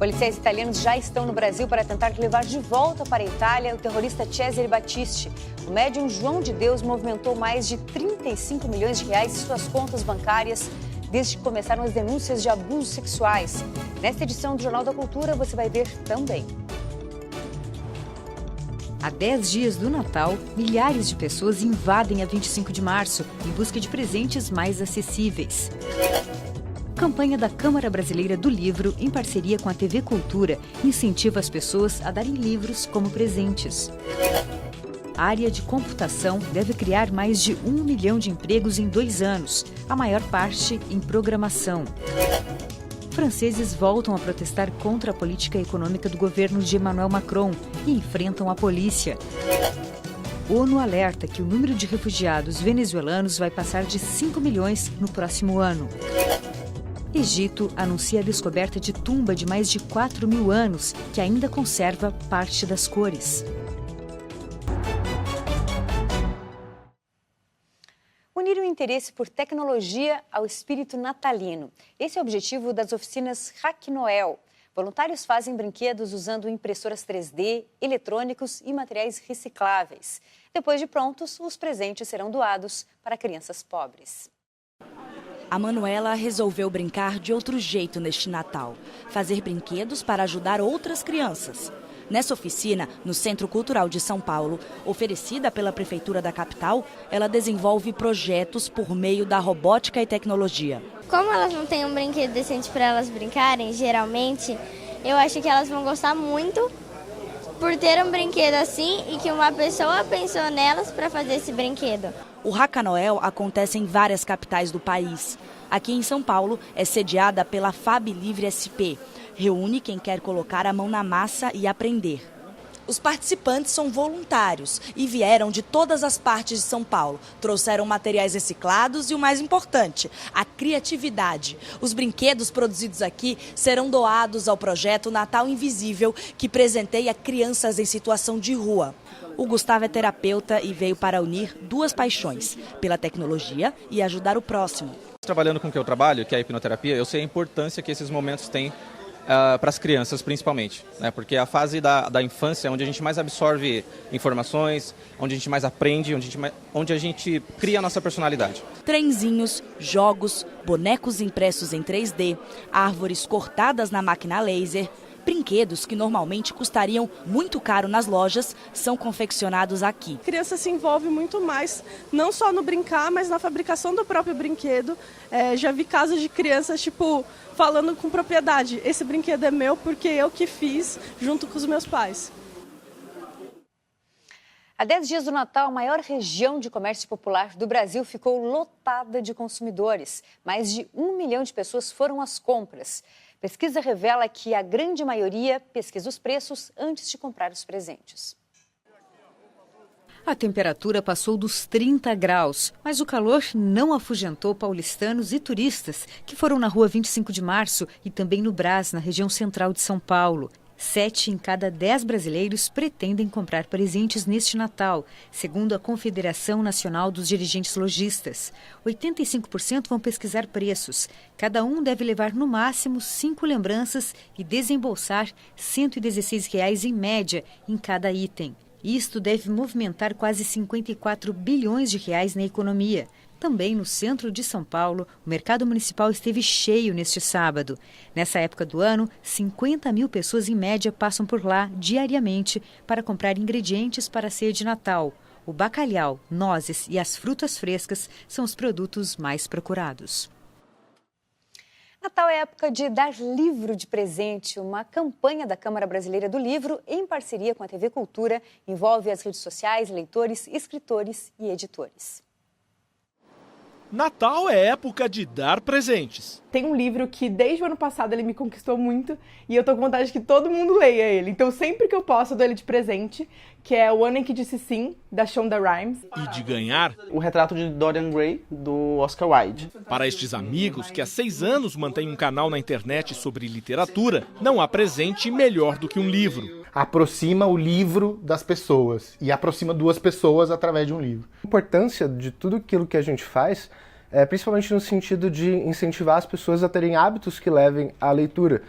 Policiais italianos já estão no Brasil para tentar levar de volta para a Itália o terrorista Cesare Battisti. O médium João de Deus movimentou mais de 35 milhões de reais em suas contas bancárias desde que começaram as denúncias de abusos sexuais. Nesta edição do Jornal da Cultura, você vai ver também. Há 10 dias do Natal, milhares de pessoas invadem a 25 de março em busca de presentes mais acessíveis. Campanha da Câmara Brasileira do Livro, em parceria com a TV Cultura, incentiva as pessoas a darem livros como presentes. A área de computação deve criar mais de 1 milhão de empregos em 2 anos, a maior parte em programação. Franceses voltam a protestar contra a política econômica do governo de Emmanuel Macron e enfrentam a polícia. ONU alerta que o número de refugiados venezuelanos vai passar de 5 milhões no próximo ano. Egito anuncia a descoberta de tumba de mais de 4 mil anos, que ainda conserva parte das cores. Unir o interesse por tecnologia ao espírito natalino. Esse é o objetivo das oficinas Hack Noel. Voluntários fazem brinquedos usando impressoras 3D, eletrônicos e materiais recicláveis. Depois de prontos, os presentes serão doados para crianças pobres. A Manuela resolveu brincar de outro jeito neste Natal. Fazer brinquedos para ajudar outras crianças. Nessa oficina, no Centro Cultural de São Paulo, oferecida pela Prefeitura da capital, ela desenvolve projetos por meio da robótica e tecnologia. Como elas não têm um brinquedo decente para elas brincarem, geralmente, eu acho que elas vão gostar muito por ter um brinquedo assim e que uma pessoa pensou nelas para fazer esse brinquedo. O Hack Noel acontece em várias capitais do país. Aqui em São Paulo, é sediada pela Fab Livre SP. Reúne quem quer colocar a mão na massa e aprender. Os participantes são voluntários e vieram de todas as partes de São Paulo. Trouxeram materiais reciclados e o mais importante, a criatividade. Os brinquedos produzidos aqui serão doados ao projeto Natal Invisível, que presenteia crianças em situação de rua. O Gustavo é terapeuta e veio para unir duas paixões, pela tecnologia e ajudar o próximo. Trabalhando com o que eu trabalho, que é a hipnoterapia, eu sei a importância que esses momentos têm para as crianças, principalmente, né? Porque é a fase da infância onde a gente mais absorve informações, onde a gente mais aprende, onde a gente cria a nossa personalidade. Trenzinhos, jogos, bonecos impressos em 3D, árvores cortadas na máquina laser. Brinquedos que normalmente custariam muito caro nas lojas são confeccionados aqui. A criança se envolve muito mais, não só no brincar, mas na fabricação do próprio brinquedo. Já vi casos de crianças, falando com propriedade. Esse brinquedo é meu porque eu que fiz junto com os meus pais. Há 10 dias do Natal, a maior região de comércio popular do Brasil ficou lotada de consumidores. Mais de 1 milhão de pessoas foram às compras. Pesquisa revela que a grande maioria pesquisa os preços antes de comprar os presentes. A temperatura passou dos 30 graus, mas o calor não afugentou paulistanos e turistas que foram na rua 25 de março e também no Brás, na região central de São Paulo. 7 em cada 10 brasileiros pretendem comprar presentes neste Natal, segundo a Confederação Nacional dos Dirigentes Lojistas. 85% vão pesquisar preços. Cada um deve levar no máximo 5 lembranças e desembolsar R$ 116 em média em cada item. Isto deve movimentar quase 54 bilhões de reais na economia. Também no centro de São Paulo, o mercado municipal esteve cheio neste sábado. Nessa época do ano, 50 mil pessoas em média passam por lá diariamente para comprar ingredientes para a ceia de Natal. O bacalhau, nozes e as frutas frescas são os produtos mais procurados. Natal é época de dar livro de presente. Uma campanha da Câmara Brasileira do Livro, em parceria com a TV Cultura, envolve as redes sociais, leitores, escritores e editores. Natal é época de dar presentes. Tem um livro que desde o ano passado ele me conquistou muito e eu tô com vontade de que todo mundo leia ele. Então sempre que eu posso eu dou ele de presente, que é O Ano em que Disse Sim, da Shonda Rhimes. E de ganhar o retrato de Dorian Gray, do Oscar Wilde. Para estes amigos que há 6 anos mantêm um canal na internet sobre literatura, não há presente melhor do que um livro. Aproxima o livro das pessoas e aproxima 2 pessoas através de um livro. A importância de tudo aquilo que a gente faz é principalmente no sentido de incentivar as pessoas a terem hábitos que levem à leitura.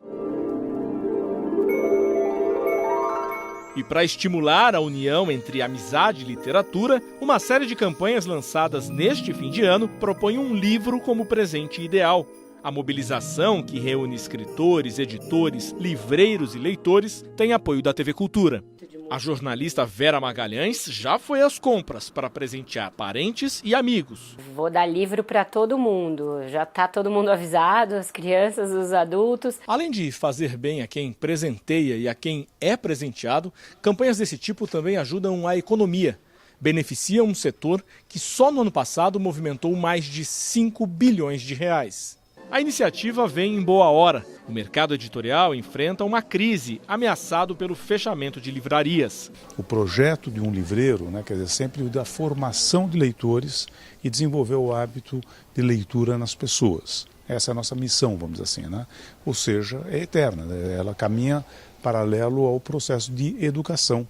E para estimular a união entre amizade e literatura, uma série de campanhas lançadas neste fim de ano propõe um livro como presente ideal. A mobilização, que reúne escritores, editores, livreiros e leitores, tem apoio da TV Cultura. A jornalista Vera Magalhães já foi às compras para presentear parentes e amigos. Vou dar livro para todo mundo, já está todo mundo avisado, as crianças, os adultos. Além de fazer bem a quem presenteia e a quem é presenteado, campanhas desse tipo também ajudam a economia. Beneficiam um setor que só no ano passado movimentou mais de 5 bilhões de reais. A iniciativa vem em boa hora. O mercado editorial enfrenta uma crise, ameaçado pelo fechamento de livrarias. O projeto de um livreiro, quer dizer, sempre da formação de leitores e desenvolver o hábito de leitura nas pessoas. Essa é a nossa missão, vamos dizer assim, Ou seja, é eterna, ela caminha paralelo ao processo de educação,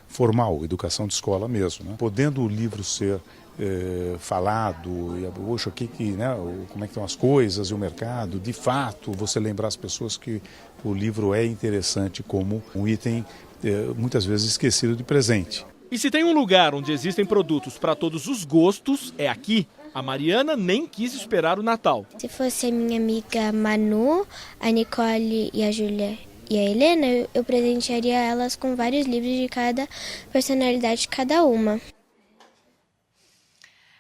formal, educação de escola mesmo. Podendo o livro ser falado, poxa, como é que estão as coisas e o mercado, de fato, você lembrar as pessoas que o livro é interessante como um item muitas vezes esquecido de presente. E se tem um lugar onde existem produtos para todos os gostos, é aqui. A Mariana nem quis esperar o Natal. Se fosse a minha amiga Manu, a Nicole e a Júlia e a Helena, eu presentearia elas com vários livros de cada personalidade de cada uma.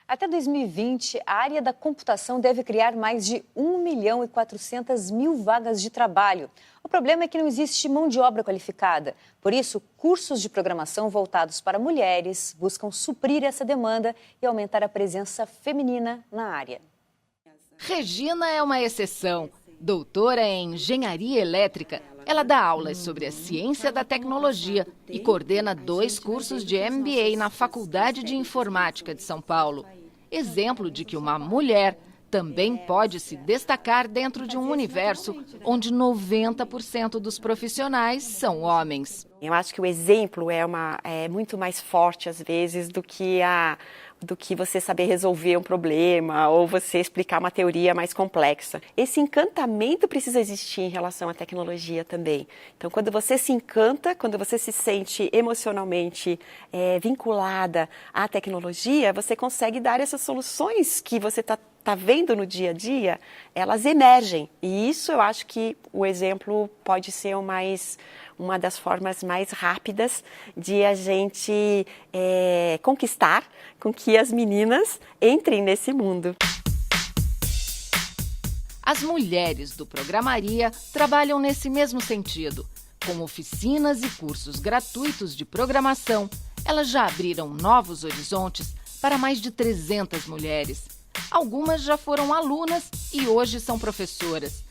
Até 2020, a área da computação deve criar mais de 1.400.000 vagas de trabalho. O problema é que não existe mão de obra qualificada. Por isso, cursos de programação voltados para mulheres buscam suprir essa demanda e aumentar a presença feminina na área. Regina é uma exceção. Doutora em engenharia elétrica, ela dá aulas sobre a ciência da tecnologia e coordena 2 cursos de MBA na Faculdade de Informática de São Paulo. Exemplo de que uma mulher também pode se destacar dentro de um universo onde 90% dos profissionais são homens. Eu acho que o exemplo é muito mais forte, às vezes, do que você saber resolver um problema ou você explicar uma teoria mais complexa. Esse encantamento precisa existir em relação à tecnologia também. Então, quando você se encanta, quando você se sente emocionalmente vinculada à tecnologia, você consegue dar essas soluções que você está vendo no dia a dia, elas emergem. E isso eu acho que o exemplo pode ser uma das formas mais rápidas de a gente conquistar com que as meninas entrem nesse mundo. As mulheres do Programaria trabalham nesse mesmo sentido. Com oficinas e cursos gratuitos de programação, elas já abriram novos horizontes para mais de 300 mulheres. Algumas já foram alunas e hoje são professoras.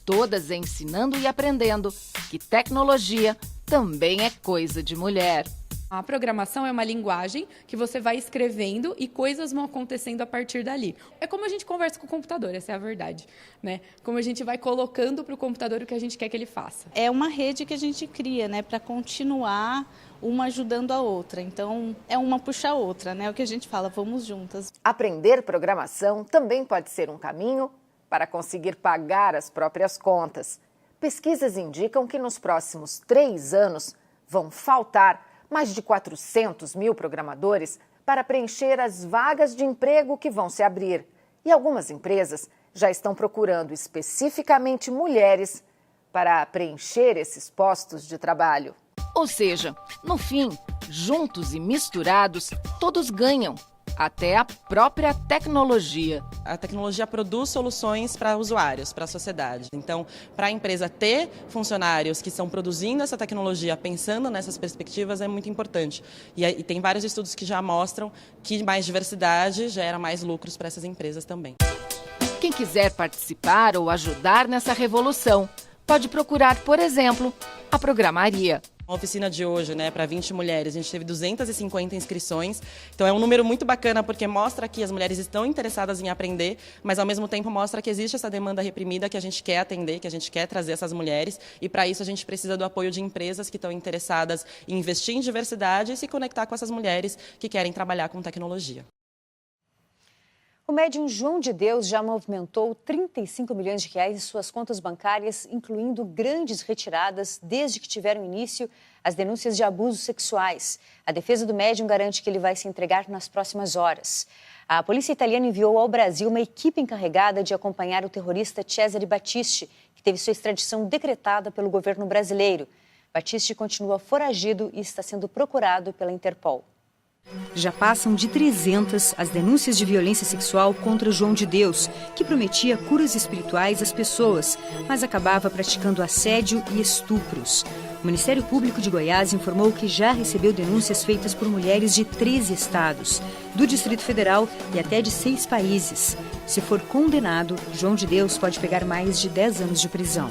Todas ensinando e aprendendo que tecnologia também é coisa de mulher. A programação é uma linguagem que você vai escrevendo e coisas vão acontecendo a partir dali. É como a gente conversa com o computador, essa é a verdade, Como a gente vai colocando para o computador o que a gente quer que ele faça. É uma rede que a gente cria, para continuar uma ajudando a outra. Então, é uma puxa a outra, É o que a gente fala, vamos juntas. Aprender programação também pode ser um caminho para conseguir pagar as próprias contas. Pesquisas indicam que nos próximos 3 anos vão faltar mais de 400.000 programadores para preencher as vagas de emprego que vão se abrir. E algumas empresas já estão procurando especificamente mulheres para preencher esses postos de trabalho. Ou seja, no fim, juntos e misturados, todos ganham. Até a própria tecnologia. A tecnologia produz soluções para usuários, para a sociedade. Então, para a empresa ter funcionários que estão produzindo essa tecnologia, pensando nessas perspectivas, é muito importante. E tem vários estudos que já mostram que mais diversidade gera mais lucros para essas empresas também. Quem quiser participar ou ajudar nessa revolução, pode procurar, por exemplo, a Programaria. A oficina de hoje, para 20 mulheres, a gente teve 250 inscrições. Então é um número muito bacana porque mostra que as mulheres estão interessadas em aprender, mas ao mesmo tempo mostra que existe essa demanda reprimida que a gente quer atender, que a gente quer trazer essas mulheres. E para isso a gente precisa do apoio de empresas que estão interessadas em investir em diversidade e se conectar com essas mulheres que querem trabalhar com tecnologia. O médium João de Deus já movimentou 35 milhões de reais em suas contas bancárias, incluindo grandes retiradas desde que tiveram início as denúncias de abusos sexuais. A defesa do médium garante que ele vai se entregar nas próximas horas. A polícia italiana enviou ao Brasil uma equipe encarregada de acompanhar o terrorista Cesare Battisti, que teve sua extradição decretada pelo governo brasileiro. Battisti continua foragido e está sendo procurado pela Interpol. Já passam de 300 as denúncias de violência sexual contra João de Deus, que prometia curas espirituais às pessoas, mas acabava praticando assédio e estupros. O Ministério Público de Goiás informou que já recebeu denúncias feitas por mulheres de 13 estados, do Distrito Federal e até de 6 países. Se for condenado, João de Deus pode pegar mais de 10 anos de prisão.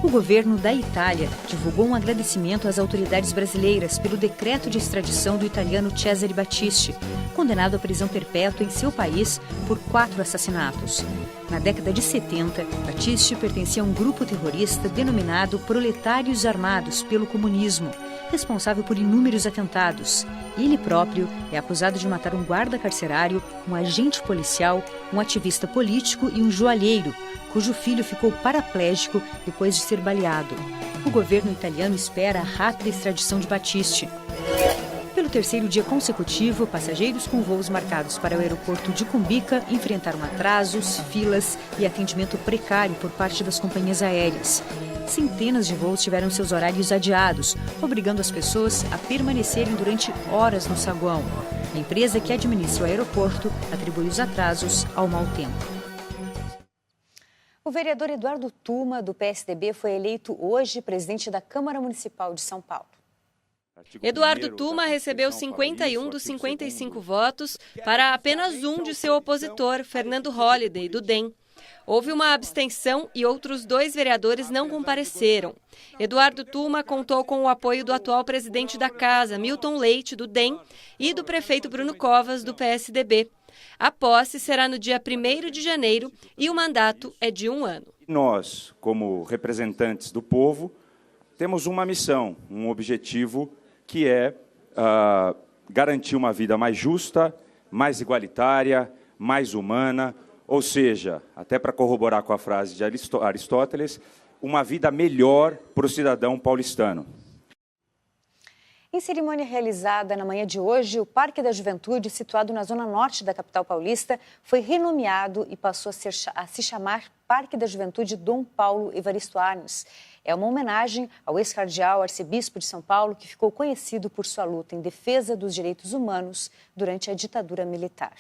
O governo da Itália divulgou um agradecimento às autoridades brasileiras pelo decreto de extradição do italiano Cesare Battisti, condenado à prisão perpétua em seu país por 4 assassinatos. Na década de 70, Battisti pertencia a um grupo terrorista denominado Proletários Armados pelo Comunismo, responsável por inúmeros atentados. Ele próprio é acusado de matar um guarda carcerário, um agente policial, um ativista político e um joalheiro, cujo filho ficou paraplégico depois de ser baleado. O governo italiano espera a rápida extradição de Battisti. Pelo terceiro dia consecutivo, passageiros com voos marcados para o aeroporto de Cumbica enfrentaram atrasos, filas e atendimento precário por parte das companhias aéreas. Centenas de voos tiveram seus horários adiados, obrigando as pessoas a permanecerem durante horas no saguão. A empresa que administra o aeroporto atribui os atrasos ao mau tempo. O vereador Eduardo Tuma, do PSDB, foi eleito hoje presidente da Câmara Municipal de São Paulo. Eduardo Tuma recebeu 51 dos 55 votos para apenas um de seu opositor, Fernando Holliday, do DEM. Houve uma abstenção e outros 2 vereadores não compareceram. Eduardo Tuma contou com o apoio do atual presidente da Casa, Milton Leite, do DEM, e do prefeito Bruno Covas, do PSDB. A posse será no dia 1º de janeiro e o mandato é de 1 ano. Nós, como representantes do povo, temos uma missão, um objetivo que é garantir uma vida mais justa, mais igualitária, mais humana, ou seja, até para corroborar com a frase de Aristóteles, uma vida melhor para o cidadão paulistano. Em cerimônia realizada na manhã de hoje, o Parque da Juventude, situado na zona norte da capital paulista, foi renomeado e passou a se chamar Parque da Juventude Dom Paulo Evaristo Arnes. É uma homenagem ao ex-cardeal arcebispo de São Paulo, que ficou conhecido por sua luta em defesa dos direitos humanos durante a ditadura militar.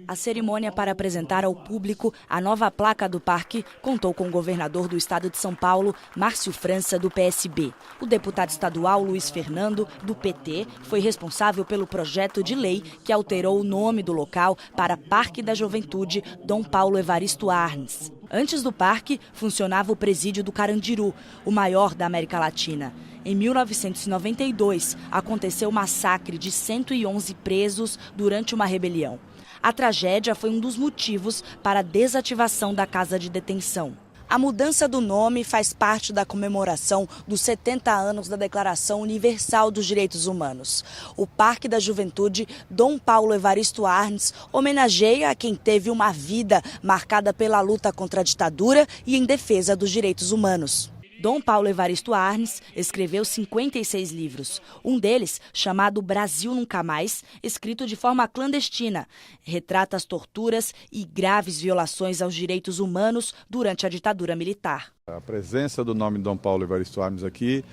A cerimônia para apresentar ao público a nova placa do parque contou com o governador do estado de São Paulo, Márcio França, do PSB. O deputado estadual Luiz Fernando, do PT, foi responsável pelo projeto de lei que alterou o nome do local para Parque da Juventude Dom Paulo Evaristo Arnes. Antes do parque, funcionava o presídio do Carandiru, o maior da América Latina. Em 1992, aconteceu o massacre de 111 presos durante uma rebelião. A tragédia foi um dos motivos para a desativação da casa de detenção. A mudança do nome faz parte da comemoração dos 70 anos da Declaração Universal dos Direitos Humanos. O Parque da Juventude Dom Paulo Evaristo Arnes homenageia quem teve uma vida marcada pela luta contra a ditadura e em defesa dos direitos humanos. Dom Paulo Evaristo Arnes escreveu 56 livros. Um deles, chamado Brasil Nunca Mais, escrito de forma clandestina, retrata as torturas e graves violações aos direitos humanos durante a ditadura militar. A presença do nome Dom Paulo Evaristo Arnes aqui,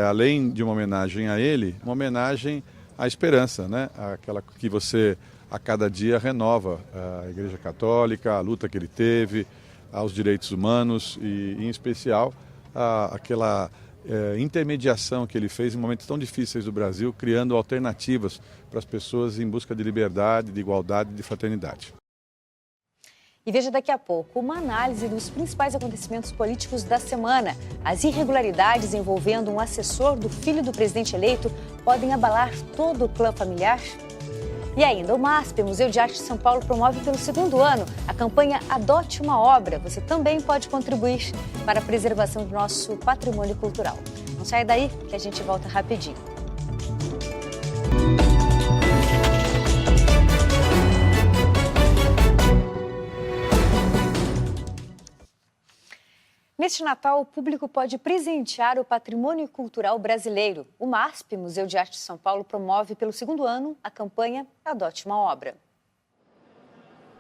além de uma homenagem a ele, uma homenagem à esperança, né? Aquela que você a cada dia renova, a Igreja Católica, a luta que ele teve, aos direitos humanos e, em especial, aquela intermediação que ele fez em momentos tão difíceis do Brasil, criando alternativas para as pessoas em busca de liberdade, de igualdade e de fraternidade. E veja daqui a pouco uma análise dos principais acontecimentos políticos da semana. As irregularidades envolvendo um assessor do filho do presidente eleito podem abalar todo o clã familiar? E ainda, o MASP, Museu de Arte de São Paulo, promove pelo 2º ano a campanha Adote uma Obra. Você também pode contribuir para a preservação do nosso patrimônio cultural. Não saia daí que a gente volta rapidinho. Neste Natal, o público pode presentear o patrimônio cultural brasileiro. O MASP, Museu de Arte de São Paulo, promove pelo 2º ano a campanha Adote uma Obra.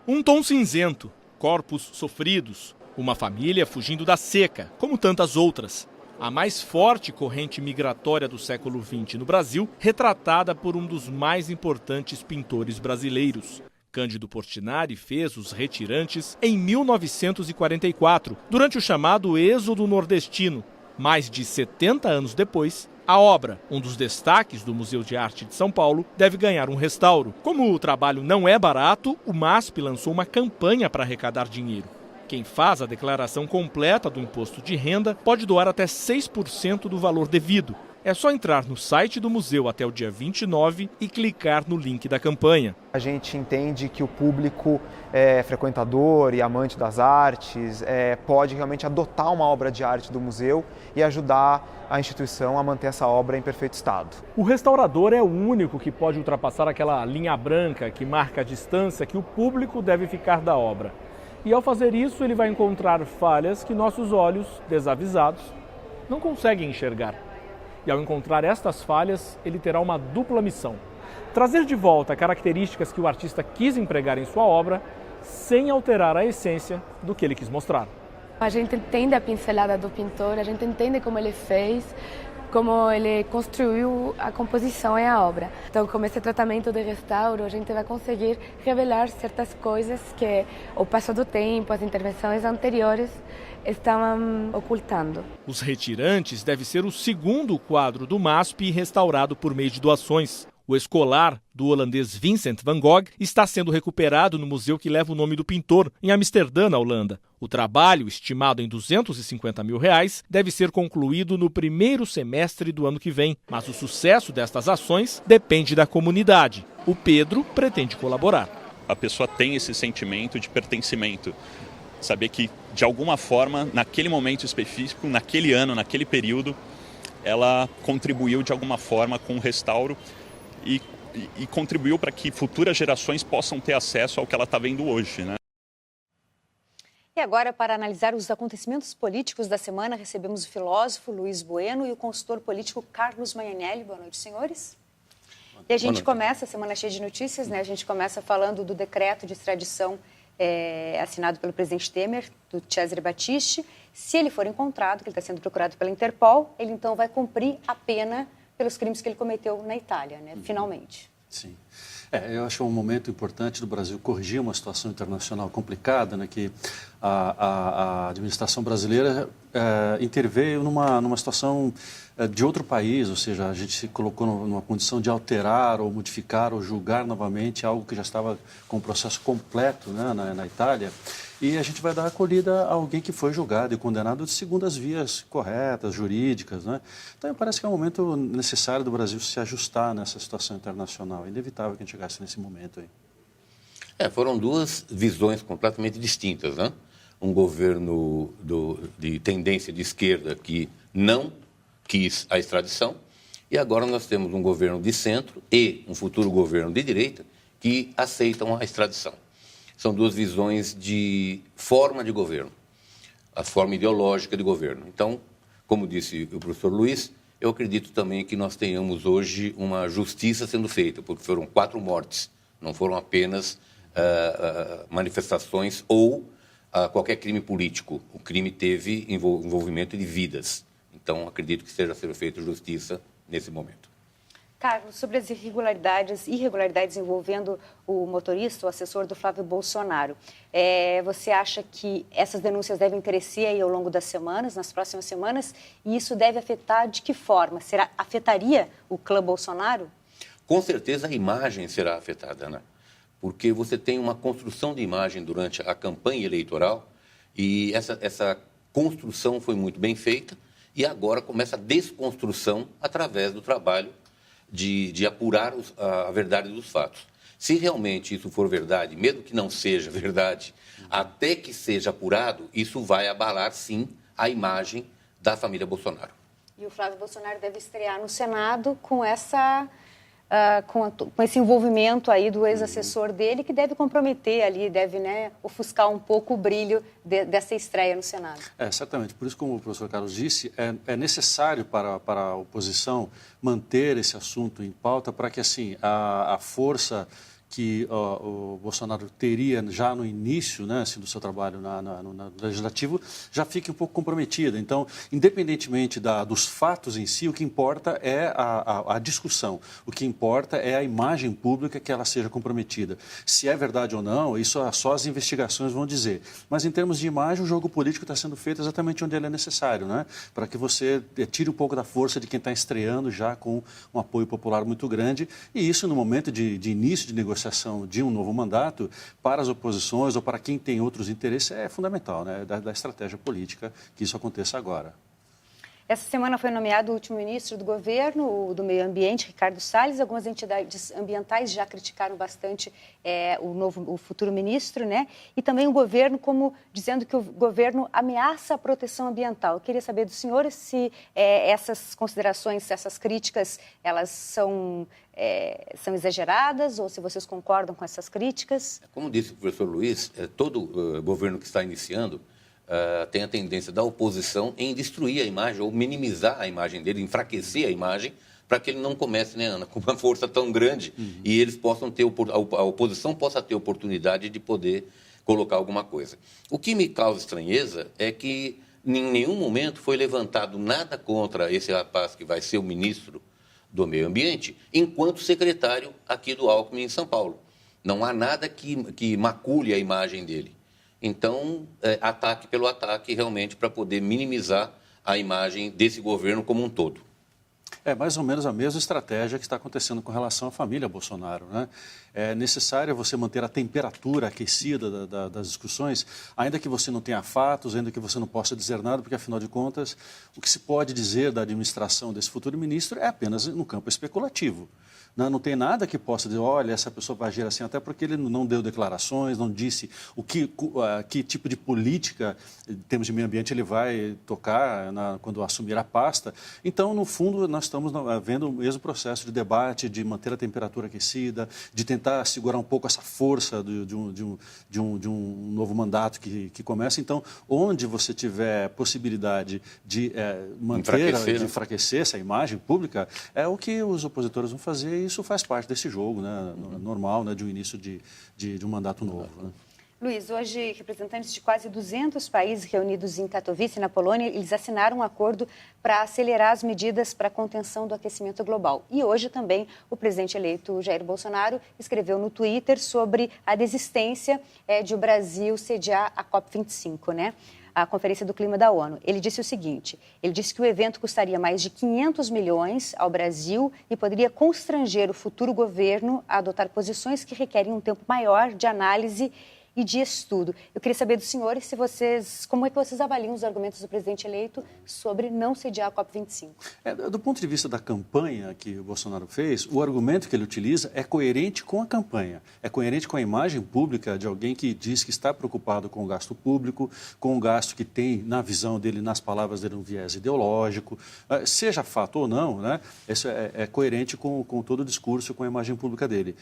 Um tom cinzento, corpos sofridos, uma família fugindo da seca, como tantas outras. A mais forte corrente migratória do século XX no Brasil, retratada por um dos mais importantes pintores brasileiros. Cândido Portinari fez Os Retirantes em 1944, durante o chamado Êxodo Nordestino. Mais de 70 anos depois, a obra, um dos destaques do Museu de Arte de São Paulo, deve ganhar um restauro. Como o trabalho não é barato, o MASP lançou uma campanha para arrecadar dinheiro. Quem faz a declaração completa do imposto de renda pode doar até 6% do valor devido. É só entrar no site do museu até o dia 29 e clicar no link da campanha. A gente entende que o público frequentador e amante das artes pode realmente adotar uma obra de arte do museu e ajudar a instituição a manter essa obra em perfeito estado. O restaurador é o único que pode ultrapassar aquela linha branca que marca a distância que o público deve ficar da obra. E ao fazer isso, ele vai encontrar falhas que nossos olhos, desavisados, não conseguem enxergar. E ao encontrar estas falhas, ele terá uma dupla missão: trazer de volta características que o artista quis empregar em sua obra, sem alterar a essência do que ele quis mostrar. A gente entende a pincelada do pintor, a gente entende como ele fez, como ele construiu a composição e a obra. Então, com esse tratamento de restauro, a gente vai conseguir revelar certas coisas que o passo do tempo, as intervenções anteriores estavam ocultando. Os Retirantes deve ser o 2º quadro do MASP restaurado por meio de doações. O Escolar, do holandês Vincent van Gogh, está sendo recuperado no museu que leva o nome do pintor, em Amsterdã, na Holanda. O trabalho, estimado em R$250 mil, deve ser concluído no 1º semestre do ano que vem. Mas o sucesso destas ações depende da comunidade. O Pedro pretende colaborar. A pessoa tem esse sentimento de pertencimento. Saber que, de alguma forma, naquele momento específico, naquele ano, naquele período, ela contribuiu de alguma forma com o restauro e contribuiu para que futuras gerações possam ter acesso ao que ela está vendo hoje, né? E agora, para analisar os acontecimentos políticos da semana, recebemos o filósofo Luiz Bueno e o consultor político Carlos Manhanelli. Boa noite, senhores. E a gente começa a semana cheia de notícias, né? A gente começa falando do decreto de extradição assinado pelo presidente Temer, do Cesare Battisti. Se ele for encontrado, que ele está sendo procurado pela Interpol, ele então vai cumprir a pena pelos crimes que ele cometeu na Itália, né? Finalmente. Sim. Eu acho um momento importante do Brasil corrigir uma situação internacional complicada, né, que a administração brasileira interveio numa situação de outro país, ou seja, a gente se colocou numa condição de alterar ou modificar ou julgar novamente algo que já estava com um processo completo, né, na Itália, e a gente vai dar acolhida a alguém que foi julgado e condenado segundo as vias corretas, jurídicas, né? Então, parece que é um momento necessário do Brasil se ajustar nessa situação internacional. É inevitável que a gente chegasse nesse momento aí. Foram duas visões completamente distintas, né? Um governo de tendência de esquerda que não quis a extradição, e agora nós temos um governo de centro e um futuro governo de direita que aceitam a extradição. São duas visões de forma de governo, a forma ideológica de governo. Então, como disse o professor Luiz, eu acredito também que nós tenhamos hoje uma justiça sendo feita, porque foram 4 mortes, não foram apenas manifestações ou qualquer crime político. O crime teve envolvimento de vidas. Então, acredito que esteja sendo feita justiça nesse momento. Carlos, sobre as irregularidades envolvendo o motorista, o assessor do Flávio Bolsonaro, você acha que essas denúncias devem crescer aí ao longo das semanas, nas próximas semanas, e isso deve afetar de que forma? Afetaria o clã Bolsonaro? Com certeza a imagem será afetada, né? Porque você tem uma construção de imagem durante a campanha eleitoral e essa construção foi muito bem feita e agora começa a desconstrução através do trabalho de apurar a verdade dos fatos. Se realmente isso for verdade, mesmo que não seja verdade, até que seja apurado, isso vai abalar, sim, a imagem da família Bolsonaro. E o Flávio Bolsonaro deve estrear no Senado com essa com esse envolvimento aí do ex-assessor dele, que deve comprometer ali, deve, né, ofuscar um pouco o brilho dessa estreia no Senado. Certamente. Por isso, como o professor Carlos disse, é necessário para a oposição manter esse assunto em pauta para que, assim, a força que o Bolsonaro teria já no início, né, assim, do seu trabalho no Legislativo, já fique um pouco comprometida. Então, independentemente dos fatos em si, o que importa é a discussão. O que importa é a imagem pública que ela seja comprometida. Se é verdade ou não, isso só as investigações vão dizer. Mas, em termos de imagem, o jogo político está sendo feito exatamente onde ele é necessário, né, para que você tire um pouco da força de quem está estreando já com um apoio popular muito grande. E isso, no momento de início de negociação de um novo mandato, para as oposições ou para quem tem outros interesses, é fundamental, né, da estratégia política que isso aconteça agora. Essa semana foi nomeado o último ministro do governo, do Meio Ambiente, Ricardo Salles. Algumas entidades ambientais já criticaram bastante o futuro ministro, né? E também o governo, dizendo que o governo ameaça a proteção ambiental. Eu queria saber do senhor se essas considerações, essas críticas, elas são exageradas ou se vocês concordam com essas críticas? Como disse o professor Luiz, todo governo que está iniciando tem a tendência da oposição em destruir a imagem ou minimizar a imagem dele, enfraquecer a imagem, para que ele não comece, né, Ana, com uma força tão grande e eles possam ter, a oposição possa ter oportunidade de poder colocar alguma coisa. O que me causa estranheza é que em nenhum momento foi levantado nada contra esse rapaz que vai ser o ministro do Meio Ambiente, enquanto secretário aqui do Alckmin em São Paulo. Não há nada que macule a imagem dele. Então, ataque pelo ataque, realmente, para poder minimizar a imagem desse governo como um todo. É mais ou menos a mesma estratégia que está acontecendo com relação à família Bolsonaro, né? É necessário você manter a temperatura aquecida das discussões, ainda que você não tenha fatos, ainda que você não possa dizer nada, porque, afinal de contas, o que se pode dizer da administração desse futuro ministro é apenas no campo especulativo. Não tem nada que possa dizer, olha, essa pessoa vai agir assim, até porque ele não deu declarações, não disse que tipo de política, em termos de meio ambiente, ele vai tocar quando assumir a pasta. Então, no fundo, nós estamos vendo o mesmo processo de debate, de manter a temperatura aquecida, de tentar segurar um pouco essa força de um novo mandato que começa. Então, onde você tiver possibilidade de enfraquecer essa imagem pública, é o que os opositores vão fazer. Isso faz parte desse jogo, né, normal, né, de um início de um mandato novo. Né? Luiz, hoje representantes de quase 200 países reunidos em Katowice, na Polônia, eles assinaram um acordo para acelerar as medidas para a contenção do aquecimento global. E hoje também o presidente eleito Jair Bolsonaro escreveu no Twitter sobre a desistência de o Brasil sediar a COP25, né? A Conferência do Clima da ONU. Ele disse o seguinte, ele disse que o evento custaria mais de 500 milhões ao Brasil e poderia constranger o futuro governo a adotar posições que requerem um tempo maior de análise e de estudo. Eu queria saber dos senhores como é que vocês avaliam os argumentos do presidente eleito sobre não sediar a COP25. Do ponto de vista da campanha que o Bolsonaro fez, o argumento que ele utiliza é coerente com a campanha, é coerente com a imagem pública de alguém que diz que está preocupado com o gasto público, com o gasto que tem, na visão dele, nas palavras dele, um viés ideológico, seja fato ou não, né? Isso é coerente com todo o discurso, com a imagem pública dele.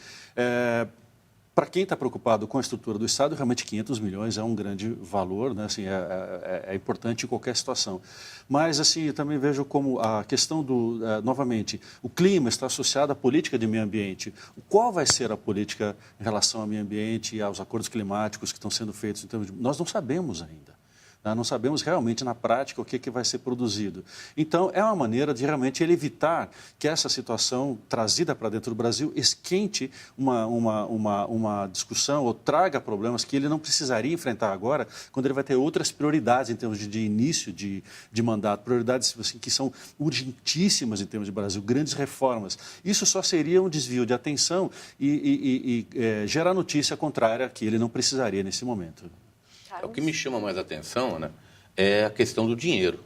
Para quem está preocupado com a estrutura do Estado, realmente 500 milhões é um grande valor, né? Assim, é importante em qualquer situação. Mas, assim, eu também vejo como a questão novamente, o clima está associado à política de meio ambiente. Qual vai ser a política em relação ao meio ambiente e aos acordos climáticos que estão sendo feitos? Nós não sabemos ainda. Não sabemos realmente na prática o que vai ser produzido. Então, é uma maneira de realmente ele evitar que essa situação trazida para dentro do Brasil esquente uma discussão ou traga problemas que ele não precisaria enfrentar agora, quando ele vai ter outras prioridades em termos de início de mandato, prioridades assim, que são urgentíssimas em termos de Brasil, grandes reformas. Isso só seria um desvio de atenção e gerar notícia contrária que ele não precisaria nesse momento. O que me chama mais atenção, Ana, é a questão do dinheiro.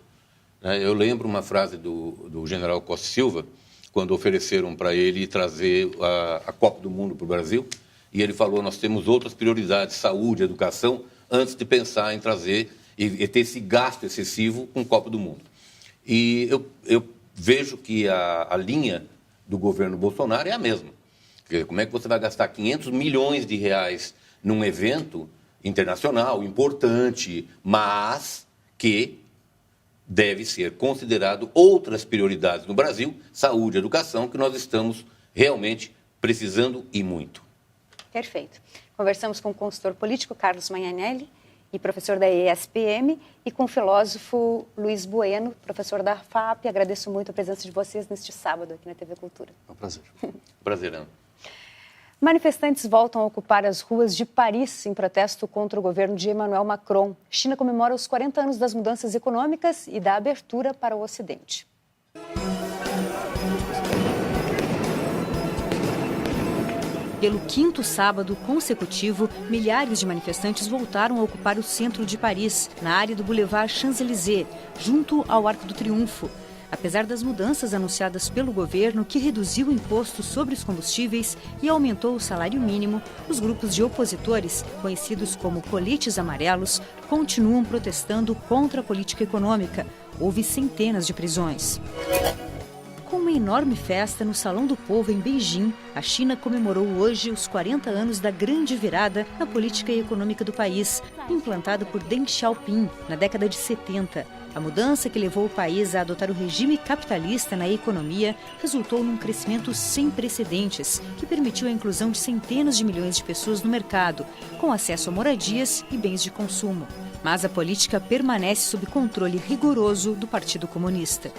Eu lembro uma frase do general Costa Silva, quando ofereceram para ele trazer a Copa do Mundo para o Brasil, e ele falou, nós temos outras prioridades, saúde, educação, antes de pensar em trazer e ter esse gasto excessivo com a Copa do Mundo. E eu vejo que a linha do governo Bolsonaro é a mesma. Como é que você vai gastar 500 milhões de reais num evento internacional importante, mas que deve ser considerado outras prioridades no Brasil, saúde e educação, que nós estamos realmente precisando e muito. Perfeito. Conversamos com o consultor político Carlos Magnanelli e professor da ESPM, e com o filósofo Luiz Bueno, professor da FAP. Agradeço muito a presença de vocês neste sábado aqui na TV Cultura. É um prazer. Prazer, Ana. Manifestantes voltam a ocupar as ruas de Paris em protesto contra o governo de Emmanuel Macron. China comemora os 40 anos das mudanças econômicas e da abertura para o Ocidente. Pelo quinto sábado consecutivo, milhares de manifestantes voltaram a ocupar o centro de Paris, na área do Boulevard Champs-Élysées, junto ao Arco do Triunfo. Apesar das mudanças anunciadas pelo governo, que reduziu o imposto sobre os combustíveis e aumentou o salário mínimo, os grupos de opositores, conhecidos como coletes amarelos, continuam protestando contra a política econômica. Houve centenas de prisões. Com uma enorme festa no Salão do Povo em Beijing, a China comemorou hoje os 40 anos da grande virada na política econômica do país, implantada por Deng Xiaoping na década de 70. A mudança que levou o país a adotar o regime capitalista na economia resultou num crescimento sem precedentes, que permitiu a inclusão de centenas de milhões de pessoas no mercado, com acesso a moradias e bens de consumo. Mas a política permanece sob controle rigoroso do Partido Comunista.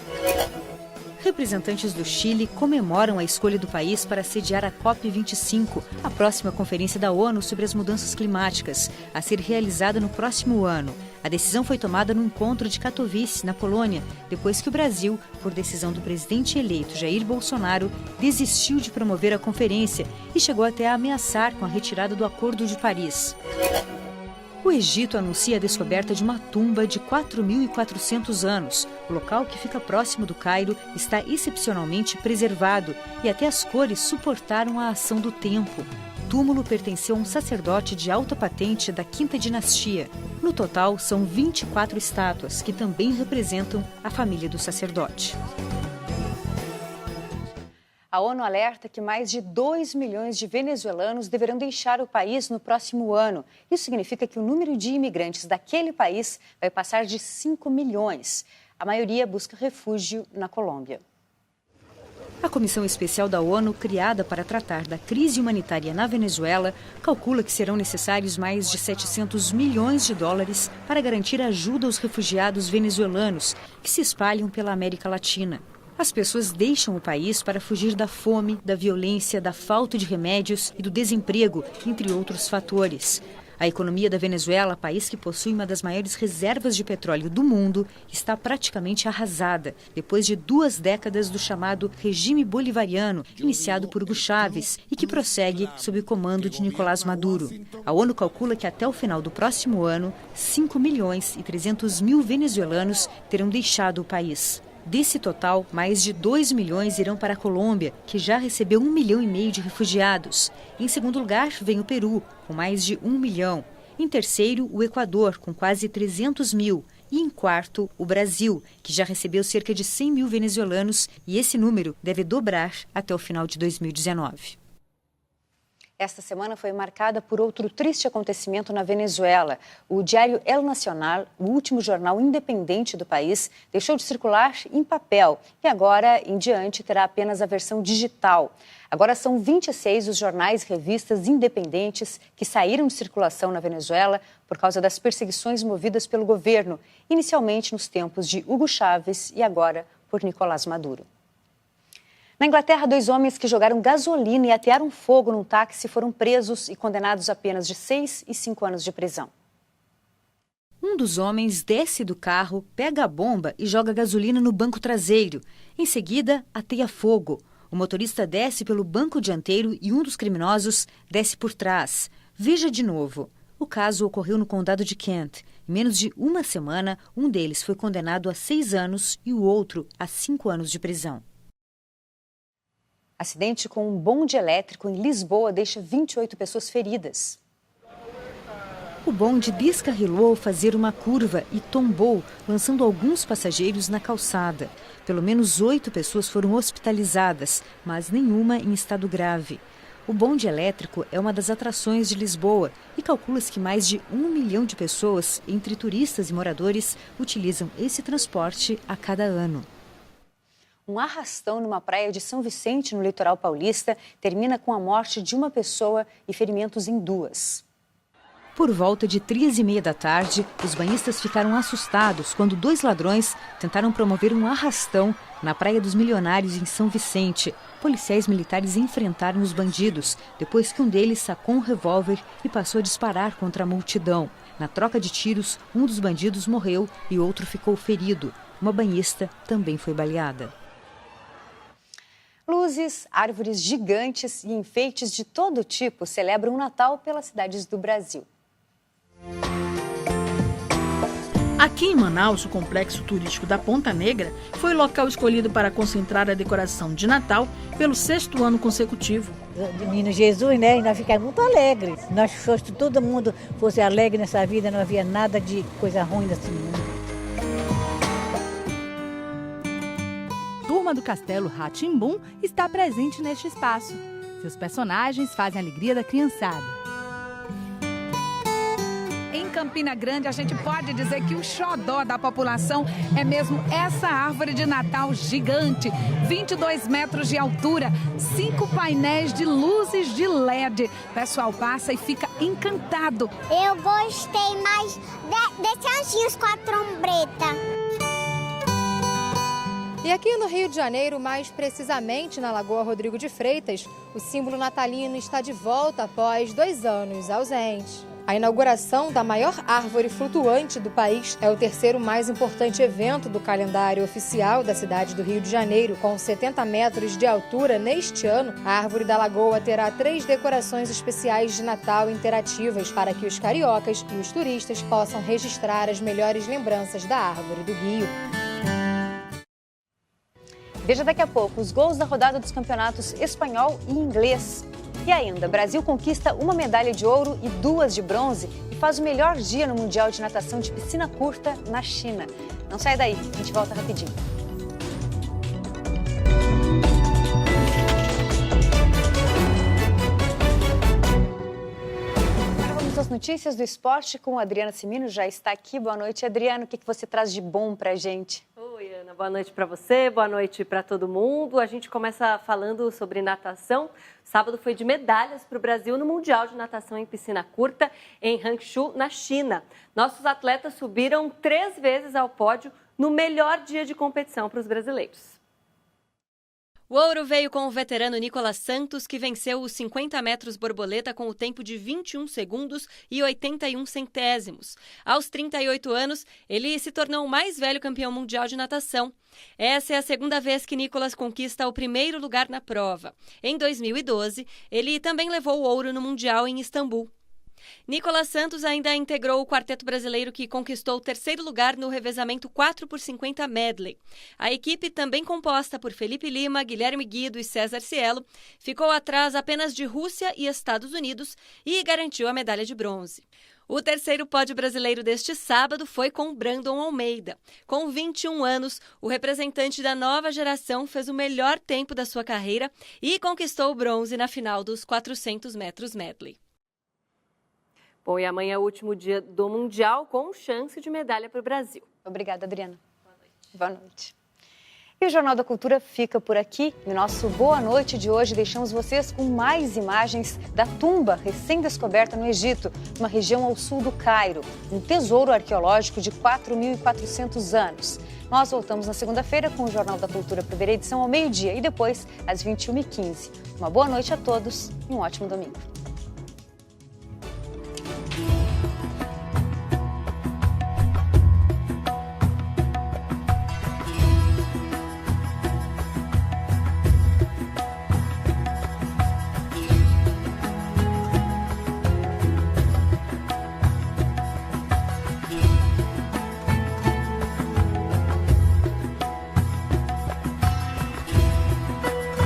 Representantes do Chile comemoram a escolha do país para sediar a COP25, a próxima conferência da ONU sobre as mudanças climáticas, a ser realizada no próximo ano. A decisão foi tomada no encontro de Katowice, na Polônia, depois que o Brasil, por decisão do presidente eleito Jair Bolsonaro, desistiu de promover a conferência e chegou até a ameaçar com a retirada do Acordo de Paris. O Egito anuncia a descoberta de uma tumba de 4.400 anos. O local, que fica próximo do Cairo, está excepcionalmente preservado e até as cores suportaram a ação do tempo. O túmulo pertenceu a um sacerdote de alta patente da Quinta Dinastia. No total, são 24 estátuas, que também representam a família do sacerdote. A ONU alerta que mais de 2 milhões de venezuelanos deverão deixar o país no próximo ano. Isso significa que o número de imigrantes daquele país vai passar de 5 milhões. A maioria busca refúgio na Colômbia. A Comissão Especial da ONU, criada para tratar da crise humanitária na Venezuela, calcula que serão necessários mais de 700 milhões de dólares para garantir ajuda aos refugiados venezuelanos que se espalham pela América Latina. As pessoas deixam o país para fugir da fome, da violência, da falta de remédios e do desemprego, entre outros fatores. A economia da Venezuela, país que possui uma das maiores reservas de petróleo do mundo, está praticamente arrasada, depois de 2 décadas do chamado regime bolivariano, iniciado por Hugo Chávez e que prossegue sob o comando de Nicolás Maduro. A ONU calcula que até o final do próximo ano, 5 milhões e 300 mil venezuelanos terão deixado o país. Desse total, mais de 2 milhões irão para a Colômbia, que já recebeu 1,5 milhão de refugiados. Em segundo lugar, vem o Peru, com mais de 1 milhão. Em terceiro, o Equador, com quase 300 mil. E em quarto, o Brasil, que já recebeu cerca de 100 mil venezuelanos, e esse número deve dobrar até o final de 2019. Esta semana foi marcada por outro triste acontecimento na Venezuela. O diário El Nacional, o último jornal independente do país, deixou de circular em papel e agora em diante terá apenas a versão digital. Agora são 26 os jornais e revistas independentes que saíram de circulação na Venezuela por causa das perseguições movidas pelo governo, inicialmente nos tempos de Hugo Chávez e agora por Nicolás Maduro. Na Inglaterra, 2 homens que jogaram gasolina e atearam fogo num táxi foram presos e condenados a apenas de 6 e 5 anos de prisão. Um dos homens desce do carro, pega a bomba e joga gasolina no banco traseiro. Em seguida, ateia fogo. O motorista desce pelo banco dianteiro e um dos criminosos desce por trás. Veja de novo. O caso ocorreu no condado de Kent. Em menos de uma semana, um deles foi condenado a 6 anos e o outro a 5 anos de prisão. Acidente com um bonde elétrico em Lisboa deixa 28 pessoas feridas. O bonde descarrilou ao fazer uma curva e tombou, lançando alguns passageiros na calçada. Pelo menos 8 pessoas foram hospitalizadas, mas nenhuma em estado grave. O bonde elétrico é uma das atrações de Lisboa e calcula-se que mais de 1 milhão de pessoas, entre turistas e moradores, utilizam esse transporte a cada ano. Um arrastão numa praia de São Vicente, no litoral paulista, termina com a morte de uma pessoa e ferimentos em 2. Por volta de 3h30 da tarde, os banhistas ficaram assustados quando 2 ladrões tentaram promover um arrastão na Praia dos Milionários, em São Vicente. Policiais militares enfrentaram os bandidos, depois que um deles sacou um revólver e passou a disparar contra a multidão. Na troca de tiros, um dos bandidos morreu e outro ficou ferido. Uma banhista também foi baleada. Luzes, árvores gigantes e enfeites de todo tipo celebram o Natal pelas cidades do Brasil. Aqui em Manaus, o complexo turístico da Ponta Negra foi o local escolhido para concentrar a decoração de Natal pelo 6º ano consecutivo. Menino Jesus, né? E nós ficamos muito alegres. Nós fosse todo mundo fosse alegre nessa vida, não havia nada de coisa ruim nesse mundo. Turma do Castelo Rá-Tim-Bum está presente neste espaço. Seus personagens fazem a alegria da criançada. Em Campina Grande, a gente pode dizer que o xodó da população é mesmo essa árvore de Natal gigante, 22 metros de altura, 5 painéis de luzes de LED. O pessoal passa e fica encantado. Eu gostei mais desses anjinhos com a trombeta. E aqui no Rio de Janeiro, mais precisamente na Lagoa Rodrigo de Freitas, o símbolo natalino está de volta após 2 anos ausente. A inauguração da maior árvore flutuante do país é o 3º mais importante evento do calendário oficial da cidade do Rio de Janeiro. Com 70 metros de altura neste ano, a Árvore da Lagoa terá 3 decorações especiais de Natal interativas para que os cariocas e os turistas possam registrar as melhores lembranças da Árvore do Rio. Veja daqui a pouco os gols da rodada dos campeonatos espanhol e inglês. E ainda, Brasil conquista 1 medalha de ouro e 2 de bronze e faz o melhor dia no Mundial de Natação de Piscina Curta na China. Não sai daí, a gente volta rapidinho. Agora vamos às notícias do esporte com a Adriana Cimino, já está aqui. Boa noite, Adriana. O que você traz de bom pra gente? Oi, Ana. Boa noite para você, boa noite para todo mundo. A gente começa falando sobre natação. Sábado foi de medalhas para o Brasil no Mundial de Natação em Piscina Curta em Hangzhou, na China. Nossos atletas subiram 3 vezes ao pódio no melhor dia de competição para os brasileiros. O ouro veio com o veterano Nicolas Santos, que venceu os 50 metros borboleta com o tempo de 21 segundos e 81 centésimos. Aos 38 anos, ele se tornou o mais velho campeão mundial de natação. Essa é a 2ª vez que Nicolas conquista o 1º lugar na prova. Em 2012, ele também levou o ouro no Mundial em Istambul. Nicolas Santos ainda integrou o quarteto brasileiro que conquistou o 3º lugar no revezamento 4x50 medley. A equipe, também composta por Felipe Lima, Guilherme Guido e César Cielo, ficou atrás apenas de Rússia e Estados Unidos e garantiu a medalha de bronze. O 3º pódio brasileiro deste sábado foi com Brandon Almeida. Com 21 anos, o representante da nova geração fez o melhor tempo da sua carreira e conquistou o bronze na final dos 400 metros medley. Bom, e amanhã é o último dia do Mundial com chance de medalha para o Brasil. Obrigada, Adriana. Boa noite. Boa noite. E o Jornal da Cultura fica por aqui. No nosso Boa Noite de hoje, deixamos vocês com mais imagens da tumba recém-descoberta no Egito, uma região ao sul do Cairo, um tesouro arqueológico de 4.400 anos. Nós voltamos na segunda-feira com o Jornal da Cultura, primeira edição ao meio-dia e depois às 21h15. Uma boa noite a todos e um ótimo domingo.